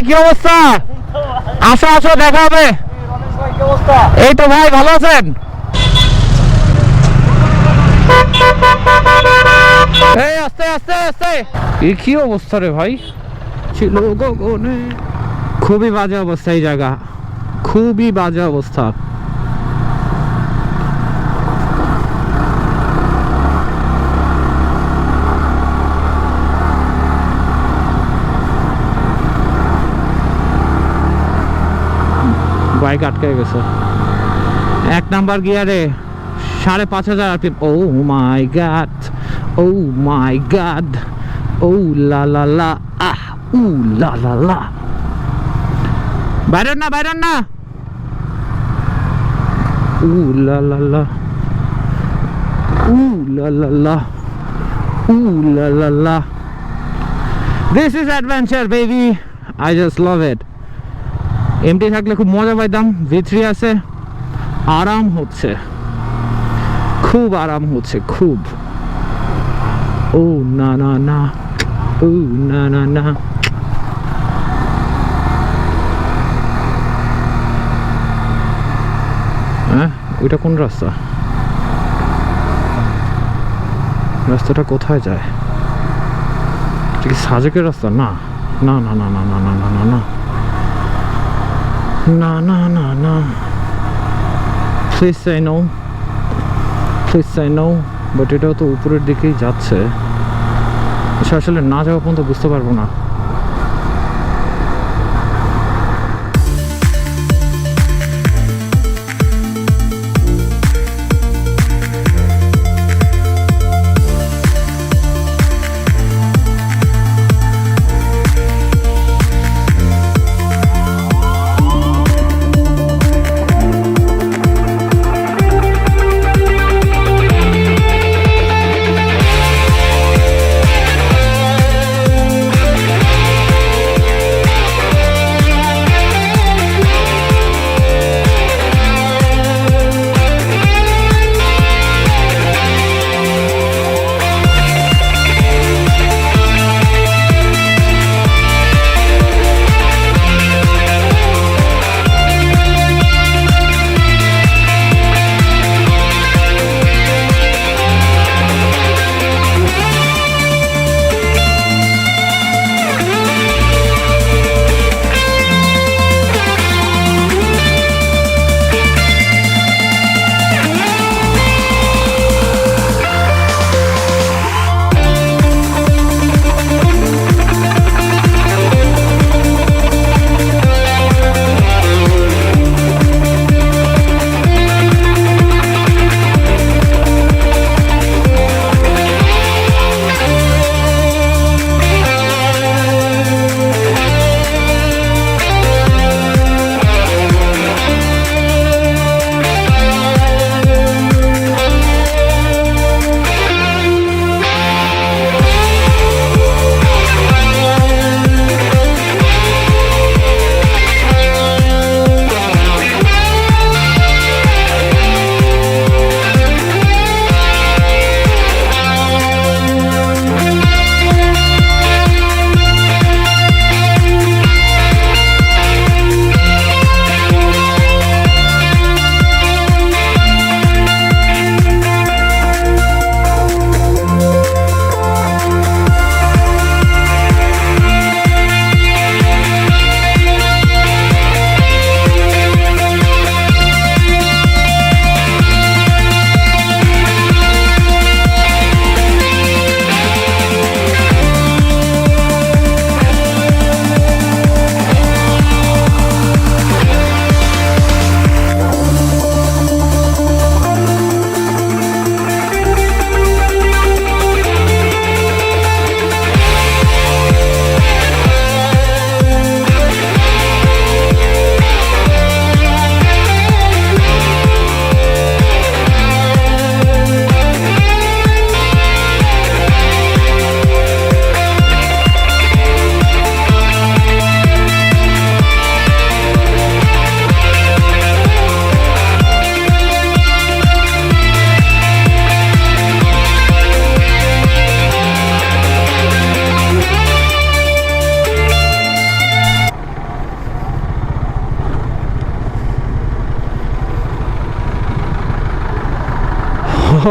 কি অবস্থা? আসো আসো, দেখা হবে। এই তো ভাই, ভালো আছেন? এই আস্তে আস্তে আস্তে। এই কি অবস্থা রে ভাই, ছিল গগনে। খুবই বাজে অবস্থা এই জায়গা, খুবই বাজে অবস্থা। বাইক আটকে গেছে 1 নাম্বার গিয়ারে, 5,500 RPM। Oh my god, oh my god, oh la la লা, আহ উ লা লা লা। বাইরেন না, বাইরেন না। উ লা লা লা, উ লা লা লা, উ লা লা লা। This is adventure baby, I just love it. এমটি থাকলে খুব মজা পাইতাম। V3 আছে, আরাম হচ্ছে, খুব আরাম হচ্ছে, খুব। ও না না না, ও না না না। হ্যাঁ, ওইটা কোন রাস্তা? রাস্তাটা কোথায় যায়? এটা কি সাজেকের রাস্তা? না না না না না না না না না না না না না না। Please say no, please say no. But এটাও তো উপরের দিকেই যাচ্ছে, আসলে না যাওয়া পর্যন্ত বুঝতে পারবো না।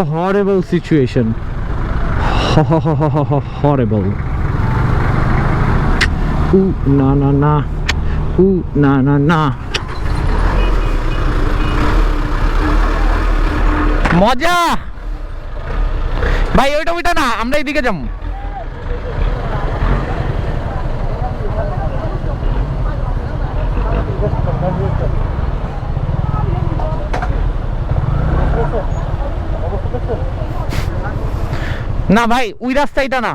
horrible situation. Horrible. Ooh, na na na. Ooh, na na na. মজা ভাই, ওইটা না, আমরা এইদিকে যাব। না ভাই, ওই রাস্তা এটা না,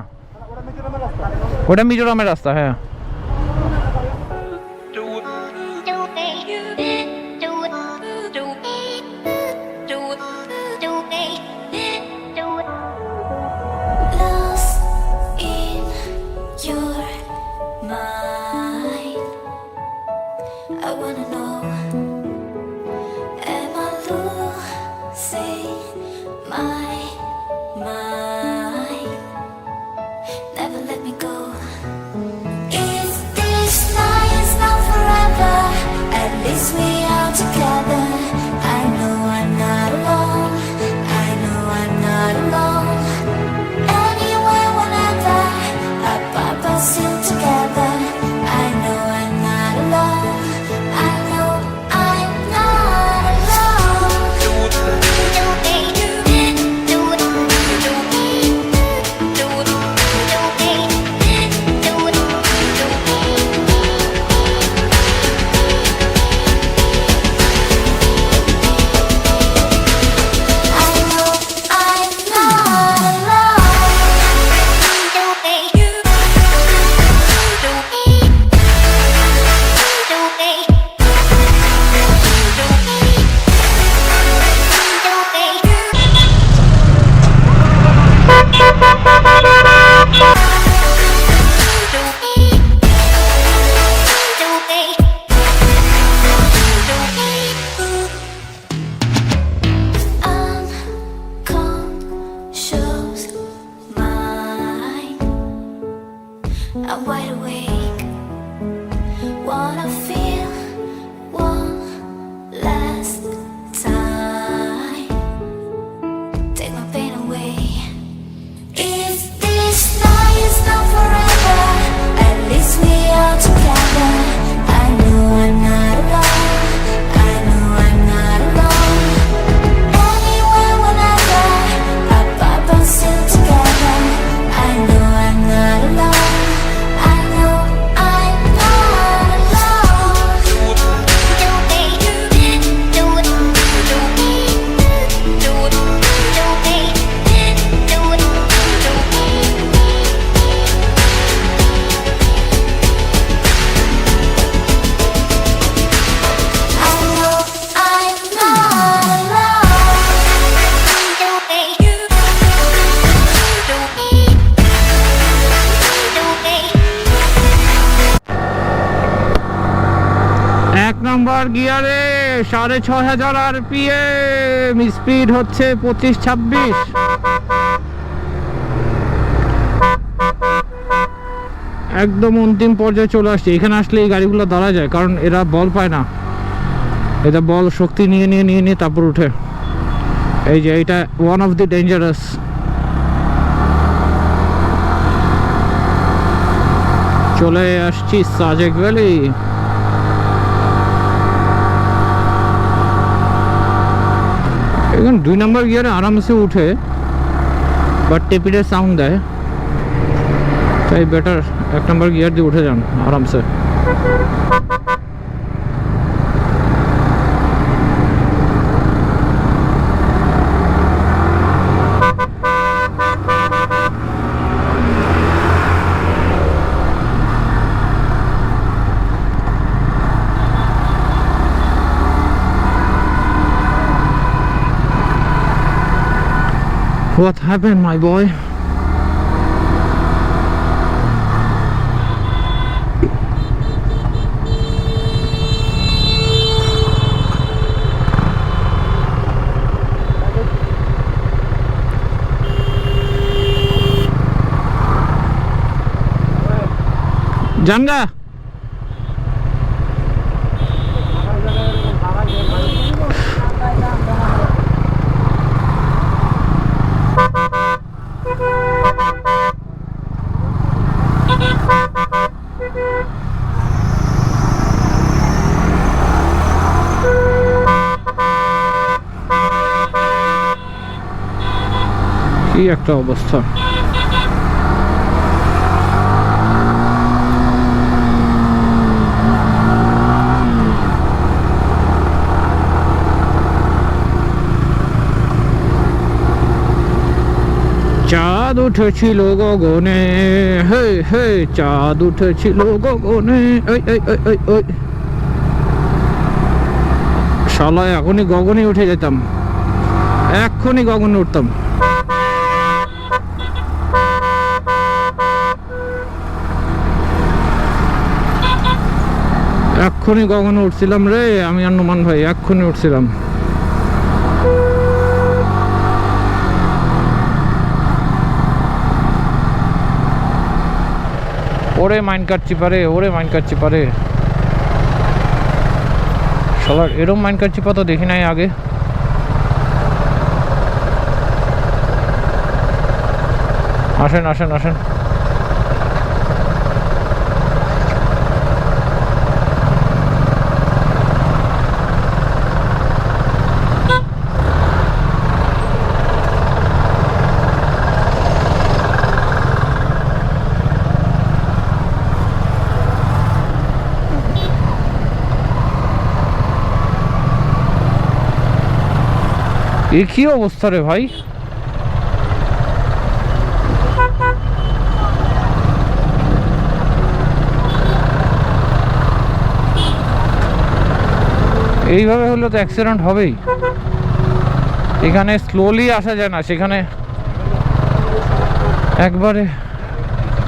ওটা মিজোরামের রাস্তা। হ্যাঁ I'm wide awake, wanna feel one last time, take my pain away. If this night is not forever, at least we are together. I know I'm not alone, I know I'm not alone. Anywhere, whenever, up, I'm still together. I know I'm not alone. Number গিয়ারে 6500 RPM, speed হচ্ছে 25-26। একদম অন্তিম পর্যায়ে চলে আসছে। এখানে আসলে এই গাড়িগুলো দাঁড়া যায়, কারণ এরা বল পায় না, এটা বল শক্তি নিয়ে তারপর উঠে। এই যে এটা ওয়ান অফ দি ডেঞ্জারাস। চলে আসছি সাজেক ভ্যালি। এখন 2 নম্বর গিয়ারে আরামসে উঠে, বাট টেপিডের সাউন্ড দেয়, তাই বেটার 1 নম্বর গিয়ার দিয়ে উঠে যান আরামসে। What happened, my boy? Janga. কি একটা অবস্থা। চাঁদ উঠেছিল গগনে, হে হে চাঁদ উঠেছিল গগনে, ওই ওই ওই ওই ওই শালা এখনই গগনে উঠে যেতাম, এক্ষুনি গগনে উঠতাম। এক্ষুনি গগনে উঠছিলাম রে আমি আর নোমান ভাই, এক্ষুনি উঠছিলাম। ওরে মাইন কাটছি পারে, ওরে মাইন কাটছি পারে, সবার এরম মাইন কাটছি পা তো দেখি নাই আগে। আসেন আসেন আসেন। এ কি অবস্থা রে ভাই, এইভাবে হলে তো অ্যাক্সিডেন্ট হবেই। এখানে স্লোলি আসা যায় না, সেখানে একবারে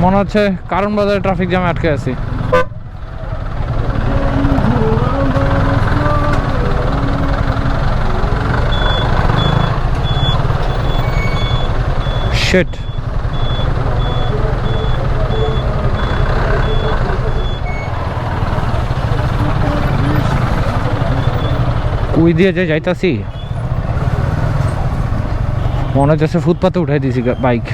মনে হচ্ছে কারণ বাজারে ট্রাফিক জ্যামে আটকে আছি। শিট, কুই দিয়ে যে যাইতাছি মনে হচ্ছে ফুটপাতে উঠাই দিয়েছি বাইক।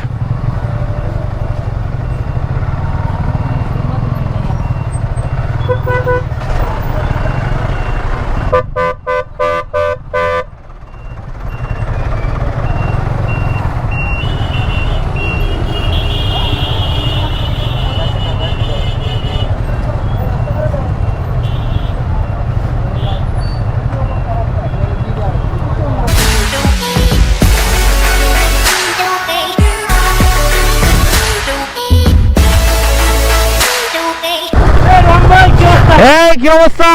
এই কি অবস্থা,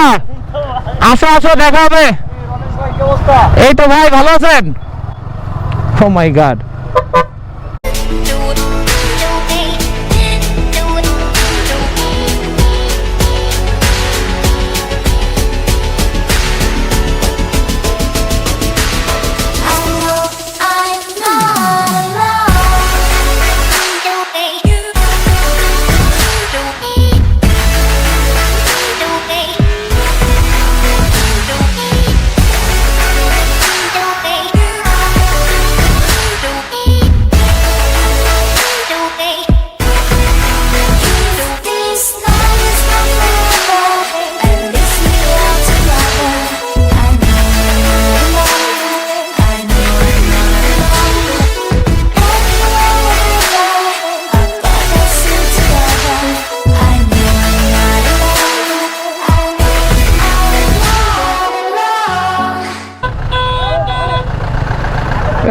আসো আসো দেখা হবে। এই তো ভাই ভালো আছেন? ও মাই গড,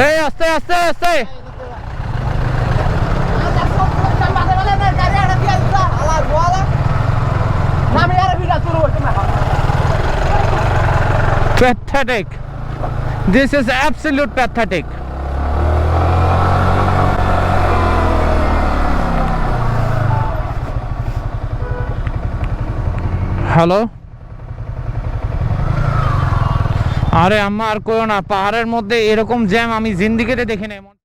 এই আস্তে আস্তে আস্তে। Pathetic. This is absolute pathetic. Hello, আরে আম্মা আর কইও না, পাহাড়ের মধ্যে এরকম জ্যাম আমি জিন্দিগিতে দেখি নাই।